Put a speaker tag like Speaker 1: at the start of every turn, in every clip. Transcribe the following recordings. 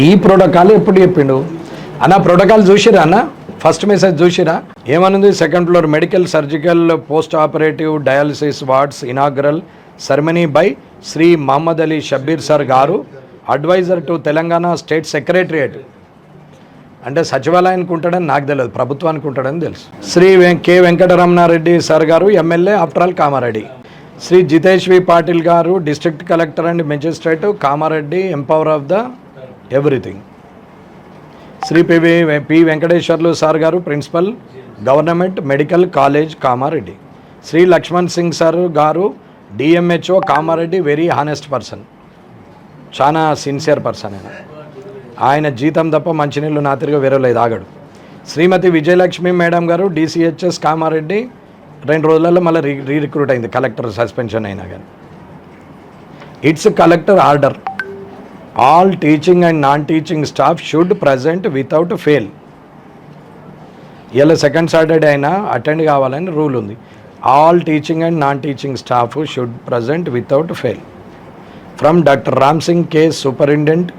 Speaker 1: ఈ ప్రోటోకాల్ ఎప్పుడు చెప్పిండు అన్న? ప్రోటోకాల్ చూసిరా అన్న? ఫస్ట్ మెసేజ్ చూసిరా? ఏమనుంది? Second floor medical surgical post operative dialysis wards inaugural ceremony by Shri Mohammed Ali Shabbir sir గారు, advisor to Telangana state secretariat. అంటే సచివాలయానికి ఉంటాడని నాకు తెలియదు, ప్రభుత్వానికి ఉంటాడని తెలుసు. శ్రీ కె వెంకటరమణారెడ్డి సార్ గారు, MLA after all Kamareddy. Shri Jitesh V Patil గారు, district collector and magistrate Kamareddy, empower of the everything. Shri P Venkateshwarlu sir గారు, principal government medical college Kamareddy. Shri Lakshman Singh sir గారు, DMHO Kamareddy, very honest person, చాలా సిన్సియర్ పర్సన్. ఆయన జీతం తప్ప మంచినీళ్ళు నాతిరిగా వేరే లేదు, ఆగడు. శ్రీమతి విజయలక్ష్మి మేడం గారు, డిసిహెచ్ఎస్ కామారెడ్డి, 2 రోజులలో మళ్ళీ రిక్రూట్ అయింది, కలెక్టర్ సస్పెన్షన్ అయినా కానీ. It's collector order, all teaching and non teaching staff should present without fail. ఇలా సెకండ్ సాటర్డే అయినా అటెండ్ కావాలని రూల్ ఉంది. All teaching and non teaching staff should present without fail. From doctor Ram Singh K, superintendent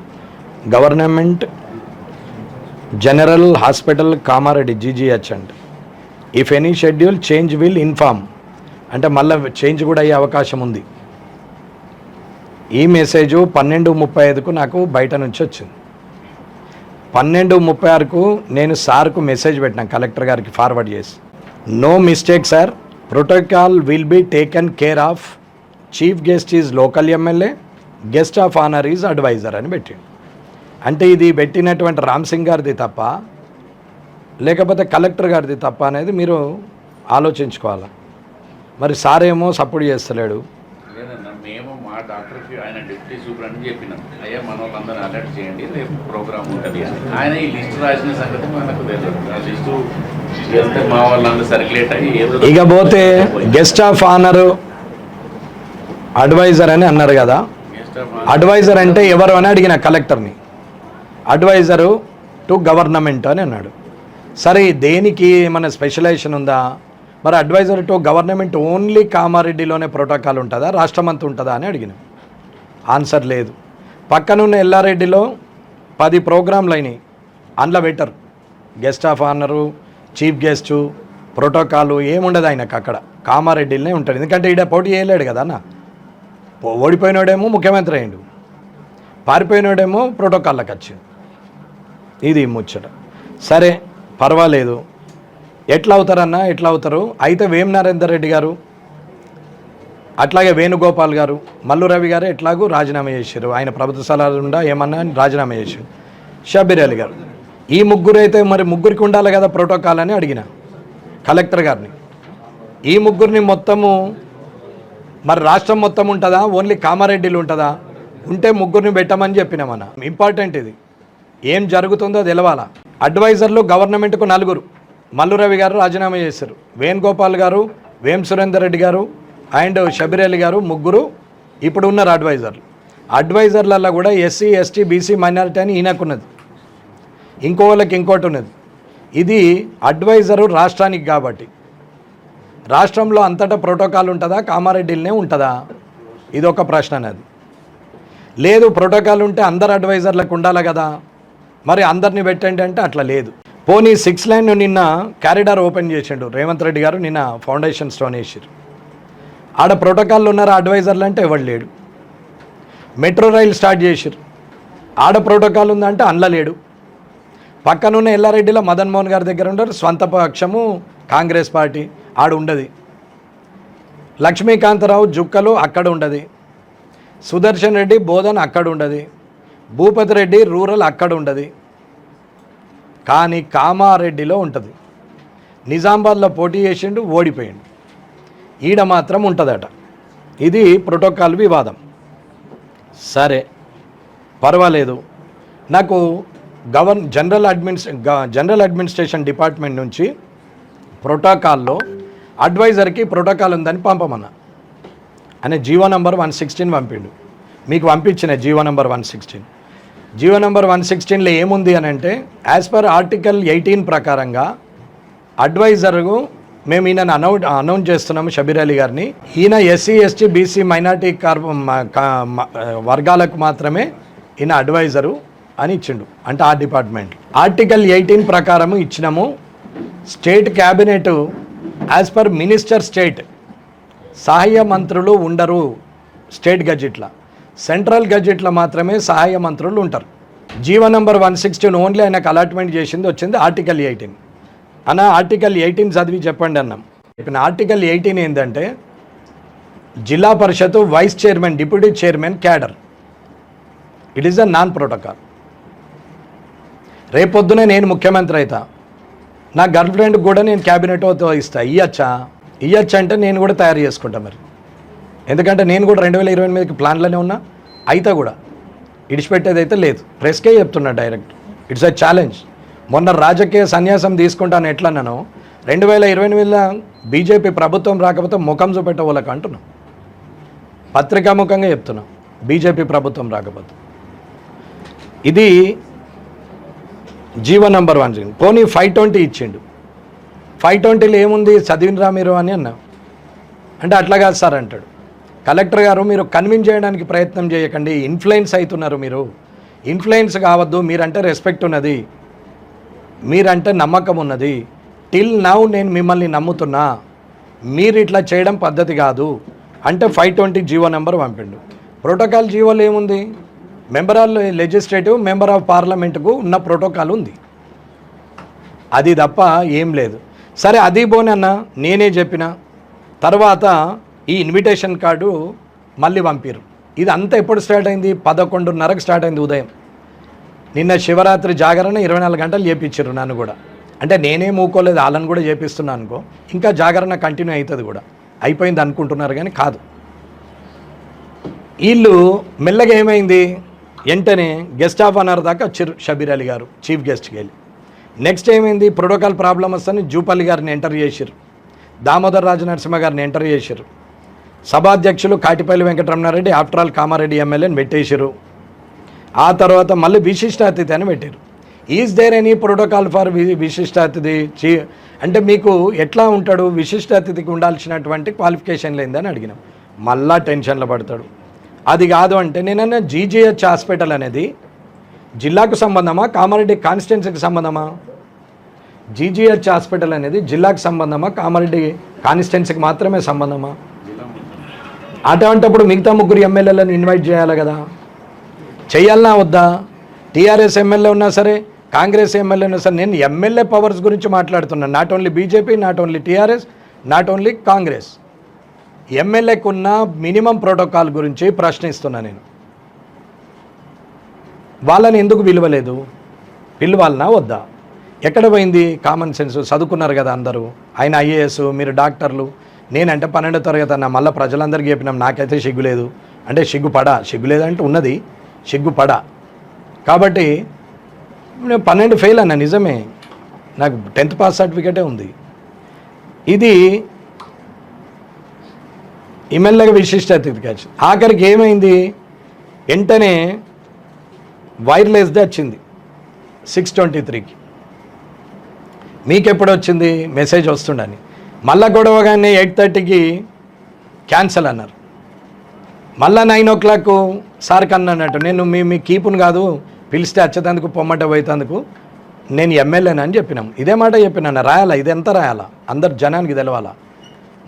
Speaker 1: government general hospital Kamareddy, GGH. And if any schedule change will inform. అంటే మళ్ళీ change కూడా అయ్యే అవకాశం ఉంది. ఈ మెసేజు 12:35కు నాకు బయట నుంచి వచ్చింది. 12:36కు నేను సార్కు మెసేజ్ పెట్టినాను, కలెక్టర్ గారికి ఫార్వర్డ్ చేసి. No mistake sir, protocol will be taken care of. Chief guest is local MLA, guest of honour is advisor అని పెట్టిండు. అంటే ఇది పెట్టినటువంటి రామ్ సింగ్ గారిది తప్ప, లేకపోతే కలెక్టర్ గారిది తప్ప అనేది మీరు ఆలోచించుకోవాలి. మరి సార్ ఏమో సపోర్ట్ చేస్తలేడు.
Speaker 2: మేము మా డాక్టర్కి ఆయన డిప్యూటీ సూపరింటెండెంట్ చెప్పినాం, అయ్యా మన వాళ్ళందరూ అలర్ట్ చేయండి, రేపు ప్రోగ్రామ్ ఉంటుంది అని. ఆయన ఈ లిస్ట్ రాసిన సంగతి మనకు తెలియదు. ఆ లిస్టు వెళ్తే మా వాళ్ళందరూ సర్క్యులేట్ అయ్యి ఏదో.
Speaker 1: ఇక పోతే గెస్ట్ ఆఫ్ ఆనర్ అడ్వైజర్ అని అన్నారు కదా. అడ్వైజర్ అంటే ఎవరు అని అడిగిన కలెక్టర్ని. అడ్వైజరు టు గవర్నమెంట్ అని అన్నాడు. సరే, దేనికి ఏమైనా స్పెషలైజేషన్ ఉందా? మరి అడ్వైజర్ టు గవర్నమెంట్ ఓన్లీ కామారెడ్డిలోనే ప్రోటోకాల్ ఉంటుందా, రాష్ట్రం అంతా ఉంటుందా అని అడిగినాం. ఆన్సర్ లేదు. పక్కనున్న ఎల్లారెడ్డిలో 10 ప్రోగ్రాంలు అయినాయి, అందులో better. Guest of honour, chief guest, protocol ఏముండదు ఆయనకు. అక్కడ కామారెడ్డిలోనే ఉంటుంది. ఎందుకంటే ఈడ పోటీ చేయలేడు కదా అన్న. ఓడిపోయినాడేమో ముఖ్యమంత్రి అయ్యిండు, పారిపోయినాడేమో ప్రోటోకాల్లోకి వచ్చింది. ఇది ముచ్చట. సరే, పర్వాలేదు. ఎట్లా అవుతారన్నా? ఎట్లా అవుతారు? అయితే వేం నరేందర్ రెడ్డి గారు, అట్లాగే వేణుగోపాల్ గారు, మల్లు రవి గారు ఎట్లాగూ రాజీనామా చేశారు. ఆయన ప్రభుత్వ సలహా ఉండా ఏమన్నా రాజీనామా చేశారు. షబ్బీర్ అలీ గారు, ఈ ముగ్గురు అయితే మరి ముగ్గురికి ఉండాలి కదా ప్రోటోకాల్ అని అడిగిన కలెక్టర్ గారిని. ఈ ముగ్గురిని మొత్తము మరి రాష్ట్రం మొత్తం ఉంటుందా, ఓన్లీ కామారెడ్డిలో ఉంటుందా? ఉంటే ముగ్గురిని పెట్టమని చెప్పినామన్న. ఇంపార్టెంట్ ఇది, ఏం జరుగుతుందో తెలవాలా. అడ్వైజర్లు గవర్నమెంట్కు 4, మల్లు రవి గారు రాజీనామా చేశారు. వేణుగోపాల్ గారు, వేం సురేందర్ రెడ్డి గారు అండ్ షబ్బీర్ అలీ గారు, ముగ్గురు ఇప్పుడు ఉన్నారు అడ్వైజర్లు. అడ్వైజర్లలో కూడా ఎస్సీ, ఎస్టీ, బీసీ, మైనారిటీ అని ఈయనకున్నది, ఇంకో వాళ్ళకి ఇంకోటి ఉన్నది. ఇది అడ్వైజరు రాష్ట్రానికి కాబట్టి. రాష్ట్రంలో అంతటా ప్రోటోకాల్ ఉంటుందా, కామారెడ్డిలోనే ఉంటుందా? ఇది ఒక ప్రశ్న అనేది. లేదు, ప్రోటోకాల్ ఉంటే అందరు అడ్వైజర్లకు ఉండాలి కదా, మరి అందరిని పెట్టండి అంటే అట్లా లేదు. పోనీ 6 లైన్ నిన్న క్యారిడార్ ఓపెన్ చేసిండు రేవంత్ రెడ్డి గారు, నిన్న ఫౌండేషన్ స్టోన్ వేసారు. ఆడ ప్రోటోకాల్లో ఉన్నారు అడ్వైజర్లు అంటే ఎవరు లేడు. మెట్రో రైలు స్టార్ట్ చేసారు, ఆడ ప్రోటోకాల్ ఉందంటే అందులో లేడు. పక్కనున్న ఎల్లారెడ్డిలో మదన్ మోహన్ గారి దగ్గర ఉండరు, స్వంత పక్షము కాంగ్రెస్ పార్టీ, ఆడ ఉండదు. లక్ష్మీకాంతరావు జుక్కలు అక్కడ ఉండదు. సుదర్శన్ రెడ్డి బోధన్ అక్కడ ఉండదు. భూపతి రెడ్డి రూరల్ అక్కడ ఉండదు. కానీ కామారెడ్డిలో ఉంటుంది. నిజామాబాద్లో పోటీ చేసిండు, ఓడిపోయిండు. ఈడ మాత్రం ఉంటుందట. ఇది ప్రోటోకాల్ వివాదం. సరే, పర్వాలేదు. నాకు జనరల్ అడ్మినిస్ట్రేషన్ డిపార్ట్మెంట్ నుంచి ప్రోటోకాల్లో అడ్వైజర్కి ప్రోటోకాల్ ఉందని పంపమన్నా. అనే జీవో నంబర్ 116 పంపిండు. మీకు పంపించిన జీవో నంబర్ 116. జీవో నంబర్ 116లో ఏముంది అని అంటే, యాజ్ పర్ ఆర్టికల్ 18 ప్రకారంగా అడ్వైజర్కు మేము ఈయన అనౌన్స్ చేస్తున్నాము షబ్బీర్ అలీ గారిని. ఈయన ఎస్సీ, ఎస్టీ, బీసీ, మైనార్టీ వర్గాలకు మాత్రమే ఈయన అడ్వైజరు అని ఇచ్చిండు, అంటే ఆ డిపార్ట్మెంట్. ఆర్టికల్ 18 ప్రకారం ఇచ్చినాము. State cabinet as per minister state సహాయ మంత్రులు ఉండరు స్టేట్ గజెట్లో. సెంట్రల్ గజెట్లో మాత్రమే సహాయ మంత్రులు ఉంటారు. జీవో నంబర్ 116 ఓన్లీ ఆయనకు అలాట్మెంట్ చేసింది వచ్చింది ఆర్టికల్ 18. అన్న ఆర్టికల్ 18 చదివి చెప్పండి అన్నాం. చెప్పిన ఆర్టికల్ 18 ఏంటంటే Zilla Parishad vice chairman, deputy chairman cadre, it is a non protocol. రేపొద్దునే నేను ముఖ్యమంత్రి అవుతా, నా గర్ల్ ఫ్రెండ్ కూడా నేను క్యాబినెట్ ఇస్తా, ఇయ్యచ్చా అంటే నేను కూడా తయారు చేసుకుంటా మరి. ఎందుకంటే నేను కూడా 2028కి ప్లాన్లోనే ఉన్నా, అయితే కూడా ఇడిచిపెట్టేది అయితే లేదు. ప్రెస్కే చెప్తున్నా డైరెక్ట్, ఇట్స్ అ ఛాలెంజ్. మొన్న రాజకీయ సన్యాసం తీసుకుంటాను ఎట్లన్నానో 2028లో బీజేపీ ప్రభుత్వం రాకపోతే ముఖం చూపెట్టే వాళ్ళకి అంటున్నాం, పత్రికాముఖంగా చెప్తున్నాం, బీజేపీ ప్రభుత్వం రాకపోతే. ఇది జీవో నంబర్ 1. పోనీ 520 ఇచ్చిండు. 520లో ఏముంది చదివినరా మీరు అని అన్నా. అంటే అట్లా కాదు సార్ అంటాడు. కలెక్టర్ గారు మీరు కన్విన్స్ చేయడానికి ప్రయత్నం చేయకండి, ఇన్ఫ్లుయెన్స్ అవుతున్నారు మీరు. ఇన్ఫ్లుయెన్స్ కావద్దు, మీరంటే రెస్పెక్ట్ ఉన్నది, మీరంటే నమ్మకం ఉన్నది. టిల్ నౌ నేను మిమ్మల్ని నమ్ముతున్నా, మీరు ఇట్లా చేయడం పద్ధతి కాదు అంటే 520 జీవో నెంబర్ పంపిండు. ప్రోటోకాల్ జీవోలో ఏముంది? Member of legislative, member of పార్లమెంటుకు ఉన్న ప్రోటోకాల్ ఉంది, అది తప్ప ఏం లేదు. సరే అది పోనన్న నేనే చెప్పిన తర్వాత ఈ ఇన్విటేషన్ కార్డు మళ్ళీ పంపిరు. ఇది అంతా ఎప్పుడు స్టార్ట్ అయింది? 11:30కు స్టార్ట్ అయింది ఉదయం. నిన్న శివరాత్రి జాగరణ 24 గంటలు చేపించారు నన్ను కూడా. అంటే నేనే మూకోలేదు, వాళ్ళని కూడా చేపిస్తున్నాను అనుకో. ఇంకా జాగరణ కంటిన్యూ అవుతుంది కూడా, అయిపోయింది అనుకుంటున్నారు కానీ కాదు. వీళ్ళు మెల్లగా ఏమైంది, వెంటనే గెస్ట్ ఆఫ్ ఆనర్ దాకా వచ్చారు షబీర్ అలీ గారు చీఫ్ గెస్ట్కి వెళ్ళి. నెక్స్ట్ ఏమైంది, ప్రోటోకాల్ ప్రాబ్లం వస్తని జూపల్లి గారిని ఎంటర్ చేశారు, దామోదర్ రాజు నరసింహ గారిని ఎంటర్ చేశారు, సభాధ్యక్షులు కాటిపల్లి వెంకటరమణారెడ్డి ఆఫ్టర్ ఆల్ కామారెడ్డి ఎమ్మెల్యేని పెట్టేశారు. ఆ తర్వాత మళ్ళీ విశిష్ట అతిథి అని పెట్టారు. Is there any protocol for విశిష్ట అతిథి? అంటే మీకు ఎట్లా ఉంటాడు విశిష్ట అతిథికి ఉండాల్సినటువంటి క్వాలిఫికేషన్ లేదని అడిగినాం. మళ్ళా టెన్షన్లో పడతాడు. అది కాదు అంటే నేనన్నా జీజీహెచ్ హాస్పిటల్ అనేది జిల్లాకు సంబంధమా, కామారెడ్డి కాన్స్టిట్యున్సీకి సంబంధమా? జీజీహెచ్ హాస్పిటల్ అనేది జిల్లాకు సంబంధమా, కామారెడ్డి కాన్స్టిట్యున్సీకి మాత్రమే సంబంధమా? అటువంటిప్పుడు మిగతా 3 ఎమ్మెల్యేలను ఇన్వైట్ చేయాలి కదా, చెయ్యాలన్నా వద్దా? టీఆర్ఎస్ ఎమ్మెల్యే ఉన్నా సరే, కాంగ్రెస్ ఎమ్మెల్యే ఉన్నా సరే, నేను ఎమ్మెల్యే పవర్స్ గురించి మాట్లాడుతున్నాను. Not only BJP, not only TRS, not only Congress. ఎమ్మెల్యేకు ఉన్న మినిమం ప్రోటోకాల్ గురించి ప్రశ్నిస్తున్నా నేను. వాళ్ళని ఎందుకు పిలవలేదు? పిలవాలనా వద్దా? ఎక్కడ పోయింది కామన్ సెన్స్? చదువుకున్నారు కదా అందరూ, ఆయన ఐఏఎస్, మీరు డాక్టర్లు, నేనంటే 12వ తరగతి అన్న. మళ్ళీ ప్రజలందరికీ చెప్పినాం, నాకైతే సిగ్గులేదు అంటే సిగ్గులేదంటే ఉన్నది, సిగ్గుపడా. కాబట్టి నేను 12 ఫెయిల్ అన్నా, నిజమే, నాకు 10th పాస్ సర్టిఫికేటే ఉంది. ఇది ఎమ్మెల్యేగా విశిష్ట అతిథికి వచ్చింది. ఆఖరికి ఏమైంది, వెంటనే వైర్లెస్దే వచ్చింది 6:23కి. మీకెప్పుడు వచ్చింది మెసేజ్ వస్తుండని? మళ్ళా గొడవగానే 8:30కి క్యాన్సల్ అన్నారు. మళ్ళా 9 o'clock సార్ కన్నా అన్నట్టు, నేను మీ కీపును కాదు, పిలిస్తే వచ్చేందుకు పొమ్మట పోయేందుకు నేను ఎమ్మెల్యేని అని చెప్పినాం. ఇదే మాట చెప్పినా, రాయాలా? ఇది ఎంత రాయాలా? అందరు జనానికి తెలవాలా?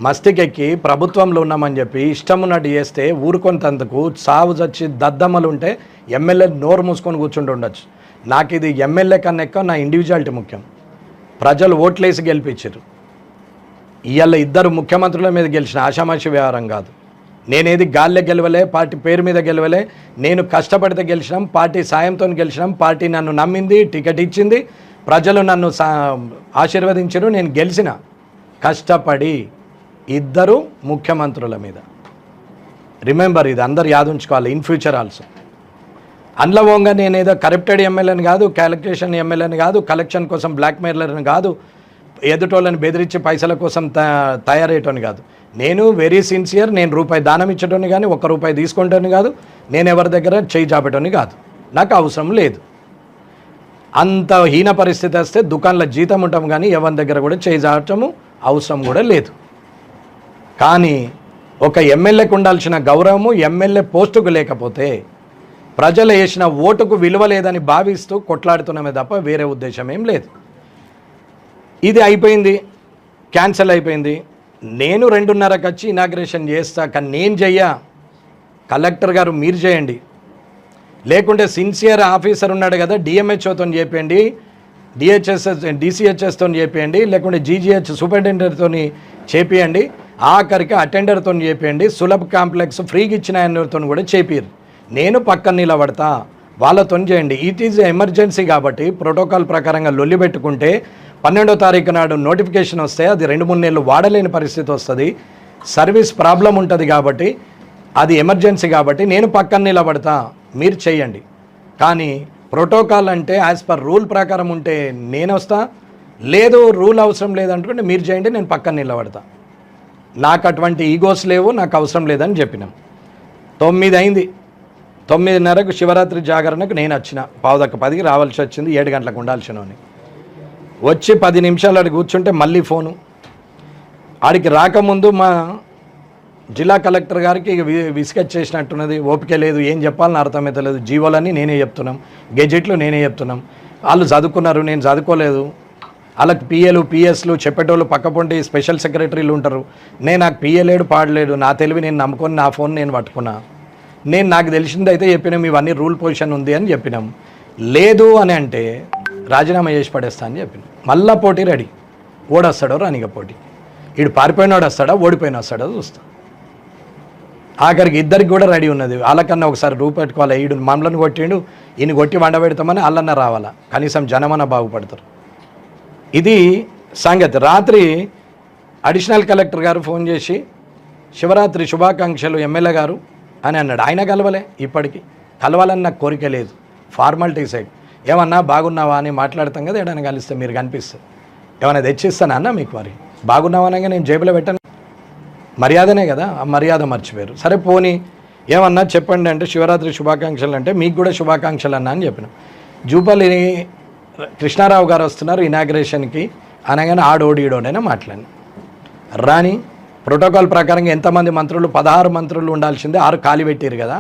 Speaker 1: మస్తికెక్కి ప్రభుత్వంలో ఉన్నామని చెప్పి ఇష్టం ఉన్నట్టు చేస్తే ఊరుకొంతందుకు సాగు చచ్చి దద్దమ్మలు ఉంటే ఎమ్మెల్యే నోరు మూసుకొని కూర్చుంటూ ఉండొచ్చు. నాకు ఇది ఎమ్మెల్యే కన్నా ఎక్కువ నా ఇండివిజువాలిటీ ముఖ్యం. ప్రజలు ఓట్లేసి గెలిపించారు. ఇవాళ 2 ముఖ్యమంత్రుల మీద గెలిచిన ఆషామాషి వ్యవహారం కాదు. నేనేది గాల్లే గెలవలే, పార్టీ పేరు మీద గెలవలే. నేను కష్టపడితే గెలిచినాం, పార్టీ సాయంతో గెలిచినాం, పార్టీ నన్ను నమ్మింది, టికెట్ ఇచ్చింది, ప్రజలు నన్ను ఆశీర్వదించారు, నేను గెలిచిన కష్టపడి. 2 ముఖ్యమంత్రుల మీద. రిమెంబర్, ఇది అందరు యాదుంచుకోవాలి ఇన్ ఫ్యూచర్ ఆల్సో. అందులోగా నేనేదో కరప్టెడ్ ఎమ్మెల్యేని కాదు, క్యాలిక్యులేషన్ ఎమ్మెల్యేని కాదు, కలెక్షన్ కోసం బ్లాక్మెయిలర్ని కాదు, ఎదుటోళ్ళని బెదిరించి పైసల కోసం తయారయ్యేటోని కాదు. నేను వెరీ సిన్సియర్. నేను రూపాయి దానం ఇచ్చేటోని కానీ, 1 రూపాయి తీసుకుంటోని కాదు, నేను ఎవరి దగ్గర చేయి చాపేటోని కాదు, నాకు అవసరం లేదు. అంత హీన పరిస్థితి వస్తే దుకాణంలో జీతం ఉంటాం కానీ ఎవరి దగ్గర కూడా చేయి చాపటము అవసరం కూడా లేదు. కానీ ఒక ఎమ్మెల్యేకు ఉండాల్సిన గౌరవము ఎమ్మెల్యే పోస్టుకు లేకపోతే ప్రజలు వేసిన ఓటుకు విలువ లేదని భావిస్తూ కొట్లాడుతున్నామే తప్ప వేరే ఉద్దేశం ఏం లేదు. ఇది అయిపోయింది, క్యాన్సిల్ అయిపోయింది. నేను 2:30కి వచ్చి ఇనాగ్రేషన్ చేస్తా, కానీ నేను చెయ్యా. కలెక్టర్ గారు మీరు చేయండి, లేకుంటే సిన్సియర్ ఆఫీసర్ ఉన్నాడు కదా డిఎంహెచ్ఓతో చేయండి, DCHSతో చేయండి, లేకుంటే GGH సూపరింటెండెంట్తో చేపియండి, ఆఖరికి అటెండర్తో చేపియండి, సులభ్ కాంప్లెక్స్ ఫ్రీగా ఇచ్చిన ఆయనతో కూడా చేపిరు. నేను పక్కన నిలబడతా, వాళ్ళతో చేయండి. ఇట్ ఈజ్ ఎమర్జెన్సీ కాబట్టి ప్రోటోకాల్ ప్రకారంగా లొల్లి పెట్టుకుంటే 12వ తారీఖు నాడు నోటిఫికేషన్ వస్తే అది 2-3 నెలలు వాడలేని పరిస్థితి వస్తుంది. సర్వీస్ ప్రాబ్లం ఉంటుంది కాబట్టి అది ఎమర్జెన్సీ కాబట్టి నేను పక్కన నిలబడతా, మీరు చేయండి. కానీ ప్రోటోకాల్ అంటే యాజ్ పర్ రూల్ ప్రకారం ఉంటే నేను వస్తా, లేదు రూల్ అవసరం లేదంటుంటే మీరు చేయండి, నేను పక్కన నిలబడతా. నాకు అటువంటి ఈగోస్ లేవు, నాకు అవసరం లేదని చెప్పినాం. 9 అయింది. 9:30కు శివరాత్రి జాగరణకు నేను వచ్చిన, 9:10కి రావాల్సి వచ్చింది, 7 గంటలకు ఉండాల్సినని. వచ్చి 10 నిమిషాలు అడిగి కూర్చుంటే మళ్ళీ ఫోను. ఆడికి రాకముందు మా జిల్లా కలెక్టర్ గారికి విసుగొచ్చేసినట్టున్నది, ఓపిక లేదు, ఏం చెప్పాలని అర్థమవుతలేదు. జీవోలన్నీ నేనే చెప్తున్నాం, గెజెట్లు నేనే చెప్తున్నాం. వాళ్ళు చదువుకున్నారు, నేను చదువుకోలేదు. వాళ్ళకి PSలు చెప్పేటోళ్ళు పక్కపొంటి స్పెషల్ సెక్రటరీలు ఉంటారు. నాకు PA లేడు, పాడలేడు. నా తెలివి నేను నమ్ముకొని నా ఫోన్ నేను పట్టుకున్నా. నాకు తెలిసిందైతే చెప్పినాం, ఇవన్నీ రూల్ పొజిషన్ ఉంది అని చెప్పినాం. లేదు అని అంటే రాజీనామా చేసి పడేస్తా అని చెప్పినాం. మళ్ళా పోటీ రెడీ, ఓడొస్తాడో రానిగా పోటీ, వీడు పారిపోయినాడు వస్తాడా ఓడిపోయిన వస్తాడో చూస్తా. ఆఖరికి ఇద్దరికి కూడా రెడీ ఉన్నది. వాళ్ళకన్నా ఒకసారి పెట్టుకోవాలి, ఈడు మమ్మల్ని కొట్టిండు, ఈయన కొట్టి వండబెడతామని వాళ్ళన్నా రావాలా, కనీసం జనమన్నా బాగుపడతారు. ఇది సంగతి. రాత్రి అడిషనల్ కలెక్టర్ గారు ఫోన్ చేసి శివరాత్రి శుభాకాంక్షలు ఎమ్మెల్యే గారు అని అన్నాడు. ఆయన కలవలే, ఇప్పటికీ కలవాలని నాకు కోరిక లేదు, ఫార్మాలిటీ సైడ్. ఏమన్నా బాగున్నావా అని మాట్లాడతాం కదా, ఏడైనా కలిస్తే మీరు కనిపిస్తుంది, ఏమైనా తెచ్చిస్తానా అన్న మీకు, మరి బాగున్నావా అనగా నేను జేబులో పెట్టాను, మర్యాదనే కదా, ఆ మర్యాద మర్చిపోయారు. సరే పోనీ ఏమన్నా చెప్పండి అంటే శివరాత్రి శుభాకాంక్షలు అంటే మీకు కూడా శుభాకాంక్షలు అన్నా అని చెప్పినాం. జూపల్లి కృష్ణారావు గారు వస్తున్నారు ఇనాగ్రేషన్కి అనగానే ఈడోడైనా మాట్లాడి రాని. ప్రోటోకాల్ ప్రకారంగా ఎంతమంది మంత్రులు, 16 మంత్రులు ఉండాల్సిందే, 6 ఖాళీ పెట్టారు కదా,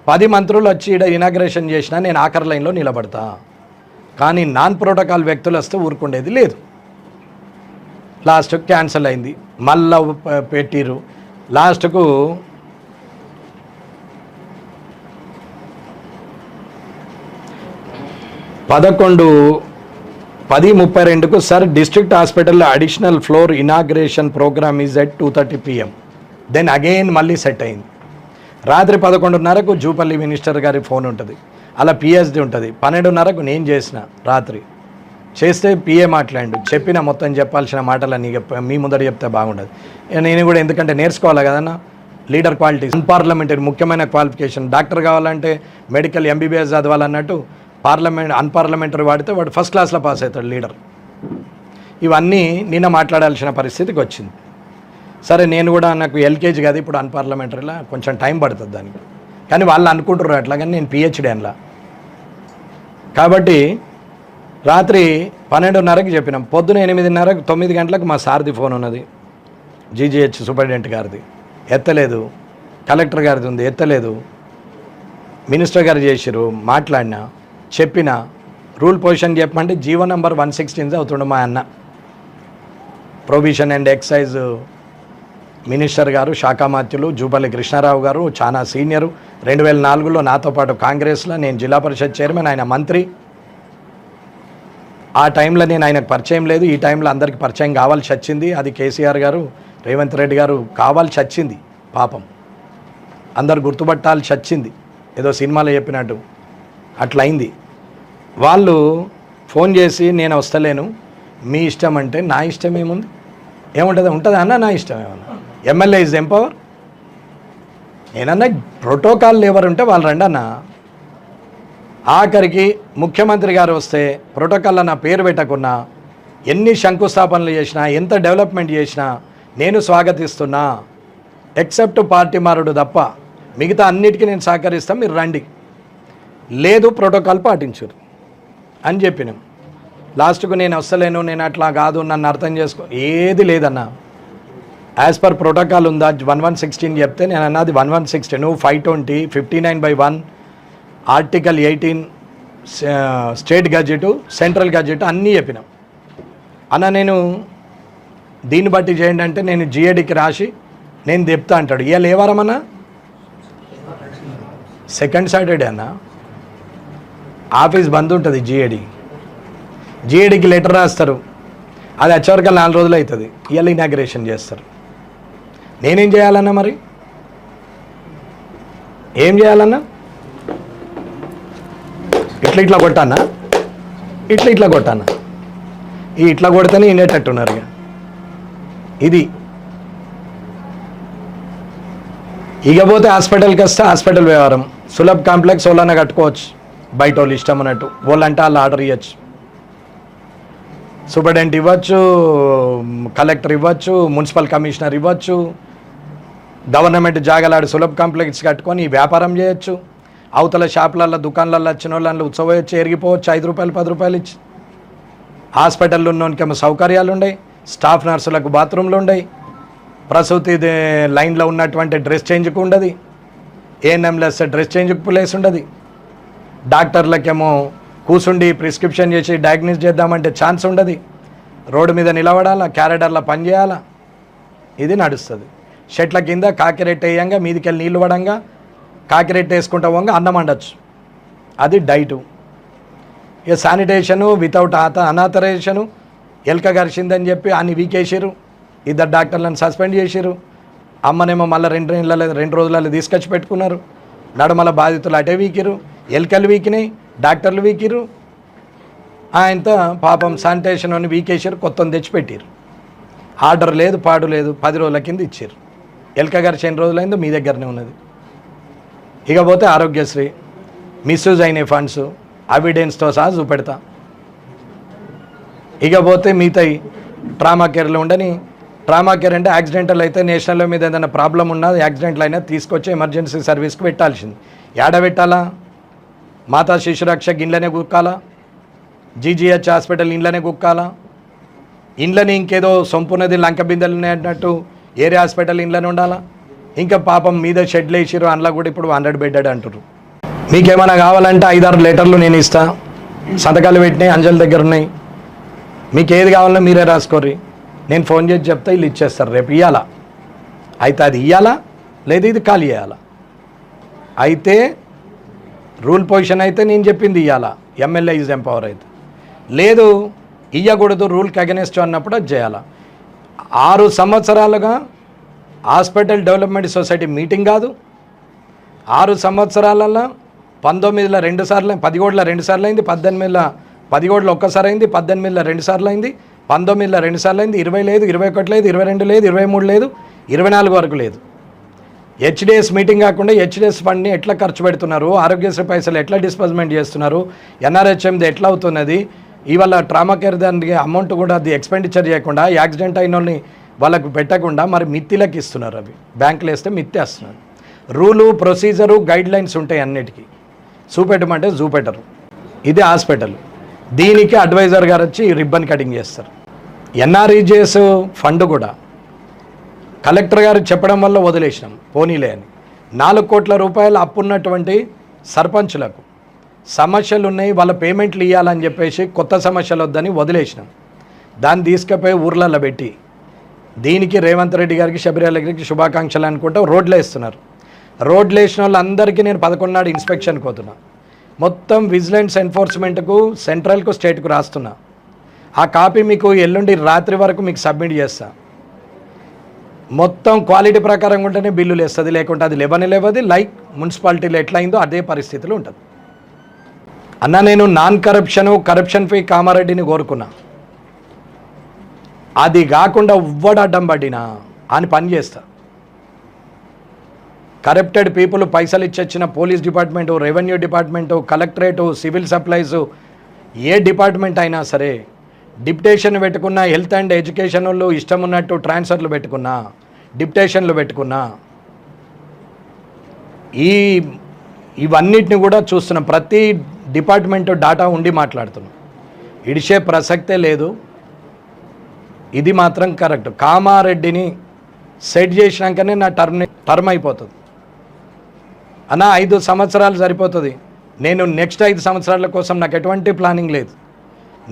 Speaker 1: 10 మంత్రులు వచ్చి ఈడ ఇనాగ్రేషన్ చేసినా నేను ఆఖరి లైన్లో నిలబడతా. కానీ నాన్ ప్రోటోకాల్ వ్యక్తులు వస్తే ఊరుకుండేది లేదు. లాస్ట్కు క్యాన్సిల్ అయింది, మళ్ళా పెట్టిరు. లాస్ట్కు పదకొండు 10:32కు సార్ డిస్ట్రిక్ట్ హాస్పిటల్లో additional floor inauguration programme is at 2:30 PM. Then again మళ్ళీ సెట్ అయింది. రాత్రి 11:30కు జూపల్లి మినిస్టర్ గారి ఫోన్ ఉంటుంది, అలా PSD ఉంటుంది. 12:30కు నేను చేసిన, రాత్రి చేస్తే PA మాట్లాడు, చెప్పిన మొత్తం చెప్పాల్సిన మాటలన్నీ మీ ముందర చెప్తే బాగుండదు. నేను కూడా ఎందుకంటే నేర్చుకోవాలి కదన్నా, లీడర్ క్వాలిటీస్, అన్పార్లమెంటరీ ముఖ్యమైన క్వాలిఫికేషన్. డాక్టర్ కావాలంటే మెడికల్ MBBS చదవాలన్నట్టు, అన్పార్లమెంటరీ వాడితే వాడు ఫస్ట్ క్లాస్లో పాస్ అవుతాడు లీడర్. ఇవన్నీ నిన్న మాట్లాడాల్సిన పరిస్థితికి వచ్చింది. సరే నేను కూడా, నాకు LKG కాదు ఇప్పుడు అన్పార్లమెంటరీలో కొంచెం టైం పడుతుంది దానికి, కానీ వాళ్ళు అనుకుంటారు అట్లా, కానీ నేను PhD అనిలా. కాబట్టి రాత్రి 12:30కి చెప్పినాం. పొద్దున 8:30కు 9 గంటలకు మా సార్ది ఫోన్ ఉన్నది, GGH సూపరింటెండెంట్ గారిది, ఎత్తలేదు. కలెక్టర్ గారిది ఉంది, ఎత్తలేదు. మినిస్టర్ గారు చేసిరు, మాట్లాడినా, చెప్పిన రూల్ పొజిషన్ చెప్పమంటే జీవో నంబర్ 116 అవుతుండే మా అన్న, ప్రొవిషన్ అండ్ ఎక్సైజ్ మినిస్టర్ గారు, శాఖామాత్యులు జూపల్లి కృష్ణారావు గారు, చాలా సీనియరు. 2004లో నాతో పాటు కాంగ్రెస్లో, నేను జిల్లా పరిషత్ చైర్మన్, ఆయన మంత్రి. ఆ టైంలో నేను ఆయనకు పరిచయం లేదు, ఈ టైంలో అందరికీ పరిచయం కావాల్సి వచ్చింది. అది కేసీఆర్ గారు, రేవంత్ రెడ్డి గారు కావాల్సి వచ్చింది. పాపం అందరు గుర్తుపట్టాల్సి వచ్చింది, ఏదో సినిమాలో చెప్పినట్టు అట్లయింది. వాళ్ళు ఫోన్ చేసి నేను వస్తలేను, మీ ఇష్టం అంటే నా ఇష్టం ఏముంది, ఏముంటుంది, ఉంటుంది అన్న నా ఇష్టం ఏమన్నా. MLA is empower. నేనన్నా ప్రోటోకాల్ ఎవరు ఉంటే వాళ్ళు రండి అన్న. ఆఖరికి ముఖ్యమంత్రి గారు వస్తే ప్రోటోకాల్లో నా పేరు పెట్టకున్నా, ఎన్ని శంకుస్థాపనలు చేసినా, ఎంత డెవలప్మెంట్ చేసినా నేను స్వాగతిస్తున్నా, ఎక్సెప్ట్ పార్టీ మారుడు తప్ప మిగతా అన్నిటికీ నేను సహకరిస్తాను, మీరు రండి, లేదు ప్రోటోకాల్ పాటించరు అని చెప్పినాం. లాస్ట్కు నేను వస్తలేను, నేను అట్లా కాదు, నన్ను అర్థం చేసుకో, ఏది లేదన్నా. యాజ్ పర్ ప్రోటోకాల్ ఉందా 1116 చెప్తే నేను అన్నది 1160, నువ్వు 520, 59/1 article 18 state gazette, central gazette అన్నీ చెప్పినాం. అన్న నేను దీన్ని బట్టి చేయండి అంటే నేను జిఏడికి రాసి నేను చెప్తా అంటాడు. ఇవాళ ఏ వారం అన్నా? సెకండ్ సాటర్డే అన్న. ఆఫీస్ బంద్ ఉంటుంది జిఏడికి లెటర్ రాస్తారు, అది వచ్చేవరకు 4 రోజులు అవుతుంది. ఇవాళ ఇనాగ్రేషన్ చేస్తారు. నేనేం చేయాలన్నా? మరి ఏం చేయాలన్నా? ఇట్లా కొట్టానా? ఇట్లా కొట్టానా? ఇట్లా కొడితేనే వినేటట్టున్నారు. ఇది ఇకపోతే హాస్పిటల్కి వస్తే హాస్పిటల్ వ్యవహారం సులభ్ కాంప్లెక్స్ వాళ్ళన్నా కట్టుకోవచ్చు, బయట వాళ్ళు ఇష్టం అన్నట్టు. వాళ్ళంటే వాళ్ళు ఆర్డర్ ఇవ్వచ్చు, సూపరింటెండెంట్ ఇవ్వచ్చు, కలెక్టర్ ఇవ్వచ్చు, మున్సిపల్ కమిషనర్ ఇవ్వచ్చు. గవర్నమెంట్ జాగాలాడు సులభ్ కాంప్లెక్స్ కట్టుకొని వ్యాపారం చేయొచ్చు. అవతల షాపులలో దుకాణాలలో వచ్చిన వాళ్ళని ఉత్సవచ్చు, ఎరిగిపోవచ్చు 5 రూపాయలు 10 రూపాయలు ఇచ్చి. హాస్పిటల్లో ఉన్నోనికేమో సౌకర్యాలు ఉన్నాయి, స్టాఫ్ నర్సులకు బాత్రూమ్లు ఉన్నాయి, ప్రసూతి లైన్లో ఉన్నటువంటి డ్రెస్ చేంజ్కు ఉండదు, ఏఎన్ఎంలు వస్తే డ్రెస్ చేంజ్కి ప్లేస్ ఉండదు, డాక్టర్లకేమో కూర్చుండి ప్రిస్క్రిప్షన్ చేసి డయాగ్నోస్ చేద్దామంటే ఛాన్స్ ఉండదు, రోడ్డు మీద నిలబడాలా, క్యారెడర్లో పని చేయాలా. ఇది నడుస్తుంది. షెట్ల కింద కాకిరెట్ వేయంగా మీదికెళ్ళి నీళ్ళు పడంగా కాకిరెట్ వేసుకుంటా పోగా అన్నం వండొచ్చు. అది డైటు. ఇక శానిటేషను వితౌట్ అనాథరైజేషను ఎలక గరిచిందని చెప్పి అన్ని వీకేసారు, 2 డాక్టర్లను సస్పెండ్ చేసారు. అమ్మనేమో మళ్ళీ 2 రోజులలో తీసుకొచ్చి పెట్టుకున్నారు. నడుమల బాధితులు అటే వీకిరు, ఎలకలు వీకినాయి, డాక్టర్లు వీకిరు. ఆయనతో పాపం శానిటేషన్ అని వీకేసారు, కొత్తని తెచ్చిపెట్టారు. ఆర్డర్ లేదు, పాడు లేదు, 10 రోజుల కింద ఇచ్చారు. ఎలక గరిచి 2 రోజులైందో మీ దగ్గరనే ఉన్నది. ఇకపోతే ఆరోగ్యశ్రీ మిస్యూజ్ అయిన ఫండ్స్ ఎవిడెన్స్తో సహా చూపెడతా. ఇకపోతే మిగతాయి ట్రామా కేర్లో ఉండని. ట్రామా కేర్ అంటే యాక్సిడెంటల్ అయితే నేషనల్ మీద ఏదైనా ప్రాబ్లం ఉన్నా యాక్సిడెంట్లు అయినా తీసుకొచ్చి ఎమర్జెన్సీ సర్వీస్కి పెట్టాల్సింది. ఏడ పెట్టాలా? మాతా శిశురక్ష ఇండ్లనే కుక్కాలా, జీజీహెచ్ హాస్పిటల్ ఇండ్లనే కుక్కాలా, ఇండ్లని ఇంకేదో సొంపున్నది లంక బిందెలు అన్నట్టు ఏరియా హాస్పిటల్ ఇండ్లని ఉండాలా. ఇంకా పాపం మీద షెడ్లు వేసిరు, అందులో కూడా ఇప్పుడు 100 బెడ్డెడ్ అంటారు. మీకేమైనా కావాలంటే 5-6 లెటర్లు నేను ఇస్తా, సంతకాలు పెట్టినాయి, అంజల్ దగ్గర ఉన్నాయి. మీకు ఏది కావాలన్నా మీరే రాసుకోర్రి, నేను ఫోన్ చేసి చెప్తా, వీళ్ళు ఇచ్చేస్తారు రేపు. ఇవ్వాలా అయితే అది ఇవ్వాలా, లేదు ఇది ఖాళీ చేయాలా. అయితే రూల్ పొజిషన్ అయితే నేను చెప్పింది ఇవ్వాలా, ఎమ్మెల్యే ఈజ్ ఎంపవర్ అయితే. లేదు ఇవ్వకూడదు రూల్కి అగెనెస్ట్ అన్నప్పుడు అది చేయాలా. 6 సంవత్సరాలుగా హాస్పిటల్ డెవలప్మెంట్ సొసైటీ మీటింగ్ కాదు. 6 సంవత్సరాలలో 19లో 2 సార్లు, 10 2 సార్లు అయింది, 18లో 10 ఒక్కసారి అయింది, 18లో 2 సార్లు అయింది, 19లో 2 సార్లు అయింది, 20 లేదు, 21 లేదు, 22 లేదు, 23 లేదు, 24 వరకు లేదు. హెచ్డిఎస్ మీటింగ్ కాకుండా హెచ్డిఎస్ ఫండ్ని ఎట్లా ఖర్చు పెడుతున్నారు, ఆరోగ్యశ్రీ పైసలు ఎట్లా డిస్బర్స్మెంట్ చేస్తున్నారు, ఎన్ఆర్హెచ్ఎంది ఎట్లా అవుతున్నది, ఇవాళ ట్రామా కేర్ దానికి అమౌంట్ కూడా అది ఎక్స్పెండిచర్ చేయకుండా యాక్సిడెంట్ అయిన వాళ్ళని వాళ్ళకు పెట్టకుండా మరి మిత్తిలకు ఇస్తున్నారు. అవి బ్యాంకులు వేస్తే మిత్తి వేస్తున్నారు. రూలు ప్రొసీజరు గైడ్ లైన్స్ ఉంటాయి అన్నిటికీ, చూపెట్టమంటే చూపెట్టరు. ఇది హాస్పిటల్. దీనికి అడ్వైజర్ గారు వచ్చి రిబ్బన్ కటింగ్ చేస్తారు. ఎన్ఆర్ఈజిఎస్ ఫండ్ కూడా కలెక్టర్ గారు చెప్పడం వల్ల వదిలేసినాం, పోనీలే అని. 4 కోట్ల రూపాయలు అప్పున్నటువంటి సర్పంచులకు సమస్యలు ఉన్నాయి, వాళ్ళ పేమెంట్లు ఇవ్వాలని చెప్పేసి కొత్త సమస్యలు వద్దని వదిలేసినాం. దాన్ని తీసుకుపోయి ఊర్లలో పెట్టి దీనికి రేవంత్ రెడ్డి గారికి శబరిమల గారికి శుభాకాంక్షలు అనుకుంటూ రోడ్లు వేస్తున్నారు. రోడ్లు వేసిన వాళ్ళందరికీ నేను 11 నాడు ఇన్స్పెక్షన్కి పోతున్నా. మొత్తం విజిలెన్స్ ఎన్ఫోర్స్మెంట్కు సెంట్రల్కు స్టేట్కు రాస్తున్నా. ఆ కాపీ మీకు ఎల్లుండి రాత్రి వరకు మీకు సబ్మిట్ చేస్తా. మొత్తం క్వాలిటీ ప్రకారం ఉంటేనే బిల్లులు వేస్తుంది, లేకుంటే అది లేవది. లైక్ మున్సిపాలిటీలో ఎట్లయిందో అదే పరిస్థితిలో ఉంటుంది. అన్న నేను నాన్ కరప్షన్ ఫ్రీ కామారెడ్డిని కోరుకున్నా. అది కాకుండా ఉవ్వడడ్డం పడినా అని పని చేస్తా. కరప్టెడ్ పీపుల్ పైసలు ఇచ్చొచ్చిన police department, revenue department, collectorate, civil supplies, ఏ డిపార్ట్మెంట్ అయినా సరే డిప్యుటేషన్ పెట్టుకున్నా, హెల్త్ అండ్ ఎడ్యుకేషన్ వాళ్ళు ఇష్టం ఉన్నట్టు ట్రాన్స్ఫర్లు పెట్టుకున్నా, డిప్యుటేషన్లు పెట్టుకున్నా, ఇవన్నిటిని కూడా చూస్తున్నాం. ప్రతి డిపార్ట్మెంటు డాటా ఉండి మాట్లాడుతున్నాం. ఇడిచే ప్రసక్తే లేదు. ఇది మాత్రం కరెక్ట్. కామారెడ్డిని సెట్ చేసినాకనే నా టర్మ్ అయిపోతుంది. అన్న 5 సంవత్సరాలు సరిపోతుంది. నేను నెక్స్ట్ 5 సంవత్సరాల కోసం నాకు ఎటువంటి ప్లానింగ్ లేదు.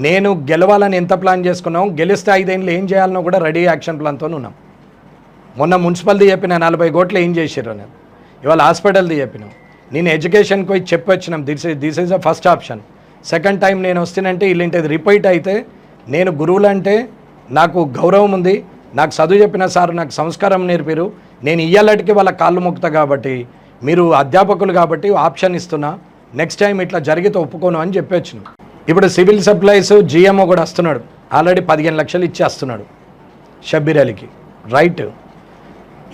Speaker 1: నేను గెలవాలని ఎంత ప్లాన్ చేసుకున్నాం, గెలిస్తే 5 ఏళ్ళు ఏం చేయాలనో కూడా రెడీ యాక్షన్ ప్లాన్తో ఉన్నాం. మొన్న మున్సిపల్ది చెప్పిన 40 కోట్లు ఏం చేసారు నేను, ఇవాళ హాస్పిటల్ది చెప్పినాం. నేను ఎడ్యుకేషన్కి పోయి చెప్పొచ్చినాం, this is the first option. Second time నేను వస్తానంటే ఇలాంటిది రిపీట్ అయితే, నేను గురువులంటే నాకు గౌరవం ఉంది, నాకు చదువు చెప్పిన సార్ నాకు సంస్కారం నేర్పిరు, నేను ఇయ్యాలటికి వాళ్ళ కాళ్ళు మొక్కుతా కాబట్టి, మీరు అధ్యాపకులు కాబట్టి ఆప్షన్ ఇస్తున్నా, నెక్స్ట్ టైం ఇట్లా జరిగితే ఒప్పుకోను అని చెప్పొచ్చిన. ఇప్పుడు సివిల్ సప్లైస్ జిఎంఓ కూడా వస్తున్నాడు, ఆల్రెడీ 15 లక్షలు ఇచ్చి వస్తున్నాడు షబ్బీర్ అలీకి, రైట్.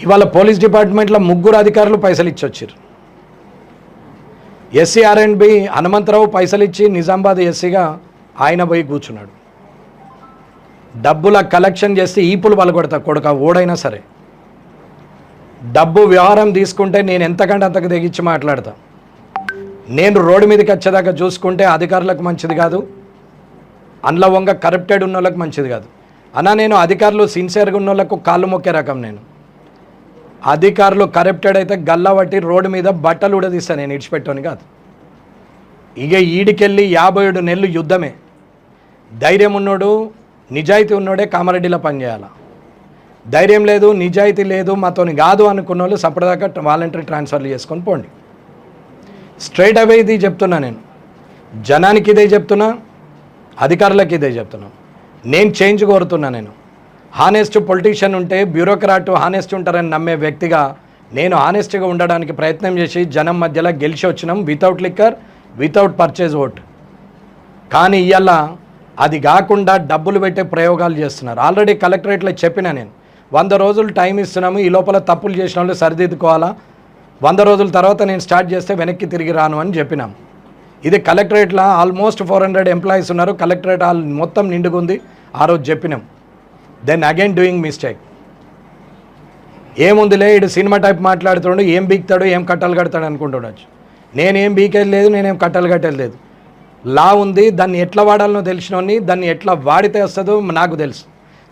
Speaker 1: ఇవాళ పోలీస్ డిపార్ట్మెంట్లో 3 అధికారులు పైసలు ఇచ్చి వచ్చారు. ఎస్సీ ఆర్ఎండ్బి హనుమంతరావు పైసలు ఇచ్చి నిజామాబాద్ ఎస్సీగా ఆయన పోయి కూర్చున్నాడు. డబ్బుల కలెక్షన్ చేస్తే ఈపులు పలగొడతా కొడుక ఓడైనా సరే. డబ్బు వ్యవహారం తీసుకుంటే నేను ఎంతకంటే అంతకు తెగించి మాట్లాడతా. నేను రోడ్డు మీదకి వచ్చేదాకా చూసుకుంటే అధికారులకు మంచిది కాదు, అందులో వంగ కరప్టెడ్ ఉన్న వాళ్ళకి మంచిది కాదు. అన్నా నేను అధికారులు సిన్సియర్గా ఉన్న వాళ్ళకు కాళ్ళు మొక్కే రకం. నేను అధికారులు కరప్టెడ్ అయితే గల్లా పట్టి రోడ్డు మీద బట్టలు ఉడదీస్తాను, నేను ఇడిచిపెట్టాను కాదు. ఇక ఈడికెళ్ళి 57 నెలలు యుద్ధమే. ధైర్యం ఉన్నోడు నిజాయితీ ఉన్నోడే కామారెడ్డిలో పనిచేయాలా. ధైర్యం లేదు, నిజాయితీ లేదు, మాతోని కాదు అనుకున్న వాళ్ళు సపడదాకా వాలంటరీ ట్రాన్స్ఫర్లు చేసుకొని పోండి. స్ట్రైట్ అవే ఇది చెప్తున్నా, నేను జనానికి ఇదే చెప్తున్నా, అధికారులకు ఇదే చెప్తున్నా. నేను చేంజ్ కోరుతున్నా. నేను హానెస్ట్ పొలిటీషియన్ ఉంటే బ్యూరోక్రాట్ హానెస్ట్ ఉంటారని నమ్మే వ్యక్తిగా నేను హానెస్ట్గా ఉండడానికి ప్రయత్నం చేసి జనం మధ్యలో గెలిచి వచ్చినాం, without liquor, without purchase vote. కానీ ఇవాళ అది కాకుండా డబ్బులు పెట్టే ప్రయోగాలు చేస్తున్నారు. ఆల్రెడీ కలెక్టరేట్లో చెప్పినా నేను, 100 రోజులు టైం ఇస్తున్నాము, ఈ లోపల తప్పులు చేసిన వాళ్ళు సరిదిద్దుకోవాలా, 100 రోజుల తర్వాత నేను స్టార్ట్ చేస్తే వెనక్కి తిరిగి రాను అని చెప్పినాం. ఇది కలెక్టరేట్లో ఆల్మోస్ట్ 400 ఎంప్లాయీస్ ఉన్నారు, కలెక్టరేట్ హాల్ మొత్తం నిండుకుంది. ఆ రోజు చెప్పినాం. Then again doing mistake. ఏముందిలే ఇడు సినిమా టైప్ మాట్లాడుతున్నాడు, ఏం బీక్తాడు, ఏం కట్టలు కడతాడు అనుకుంటుండొచ్చు. నేనేం బీకేది లేదు, నేనేం కట్టలు కట్టేది లేదు. లా ఉంది, దాన్ని ఎట్లా వాడాలనో తెలిసినోని, దాన్ని ఎట్లా వాడితే వస్తుందో నాకు తెలుసు.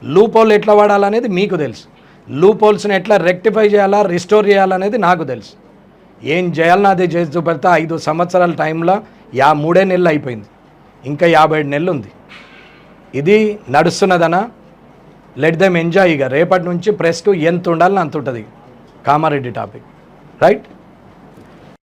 Speaker 1: లూప్ హోల్ ఎట్లా వాడాలనేది మీకు తెలుసు. లూప్ హోల్స్ని ఎట్లా రెక్టిఫై చేయాలా, రిస్టోర్ చేయాలనేది నాకు తెలుసు. ఏం చేయాలన్నా అదే చేసి చూపెడతా. 5 సంవత్సరాల టైంలో 3 నెలలు అయిపోయింది, ఇంకా 57 నెలలు ఉంది. ఇది నడుస్తున్నదనా, లెట్ దెమ్ ఎంజాయ్. ఇక రేపటి నుంచి ప్రెస్కు ఎంత ఉండాలని అంత ఉంటుంది కామారెడ్డి టాపిక్, రైట్.